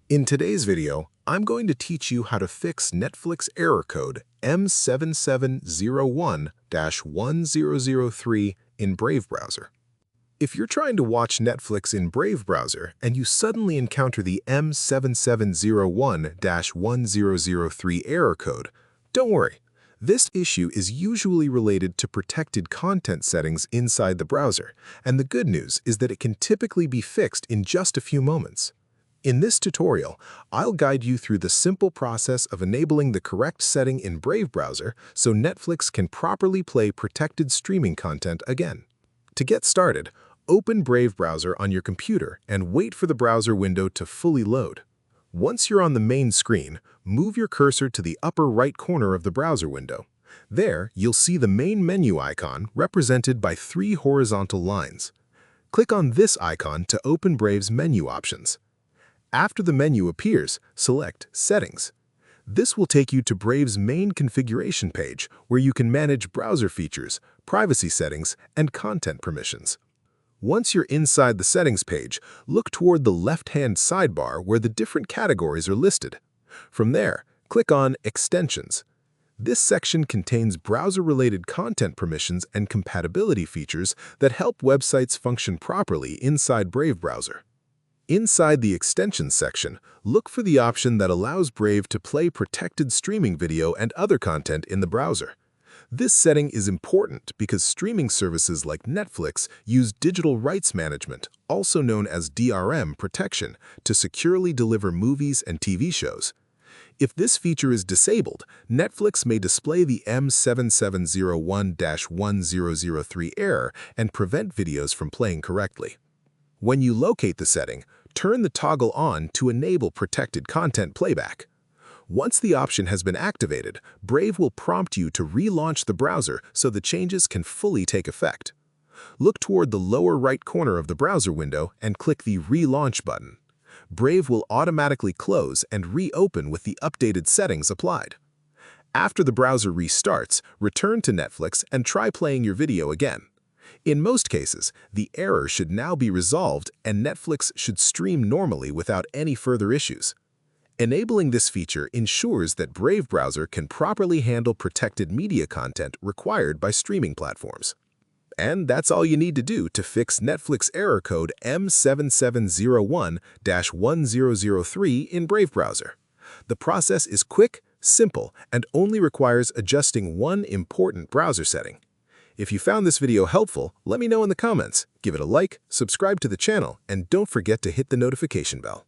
In today's video, I'm going to teach you how to fix Netflix error code M7701-1003 in Brave browser. If you're trying to watch Netflix in Brave browser and you suddenly encounter the M7701-1003 error code, don't worry. This issue is usually related to protected content settings inside the browser, and the good news is that it can typically be fixed in just a few moments. In this tutorial, I'll guide you through the simple process of enabling the correct setting in Brave browser so Netflix can properly play protected streaming content again. To get started, open Brave browser on your computer and wait for the browser window to fully load. Once you're on the main screen, move your cursor to the upper right corner of the browser window. There, you'll see the main menu icon represented by 3 horizontal lines. Click on this icon to open Brave's menu options. After the menu appears, select Settings. This will take you to Brave's main configuration page where you can manage browser features, privacy settings, and content permissions. Once you're inside the settings page, look toward the left-hand sidebar where the different categories are listed. From there, click on Extensions. This section contains browser-related content permissions and compatibility features that help websites function properly inside Brave browser. Inside the Extensions section, look for the option that allows Brave to play protected streaming video and other content in the browser. This setting is important because streaming services like Netflix use digital rights management, also known as DRM protection, to securely deliver movies and TV shows. If this feature is disabled, Netflix may display the M7701-1003 error and prevent videos from playing correctly. When you locate the setting, turn the toggle on to enable protected content playback. Once the option has been activated, Brave will prompt you to relaunch the browser so the changes can fully take effect. Look toward the lower right corner of the browser window and click the Relaunch button. Brave will automatically close and reopen with the updated settings applied. After the browser restarts, return to Netflix and try playing your video again. In most cases, the error should now be resolved and Netflix should stream normally without any further issues. Enabling this feature ensures that Brave browser can properly handle protected media content required by streaming platforms. And that's all you need to do to fix Netflix error code M7701-1003 in Brave browser. The process is quick, simple, and only requires adjusting one important browser setting. If you found this video helpful, let me know in the comments. Give it a like, subscribe to the channel, and don't forget to hit the notification bell.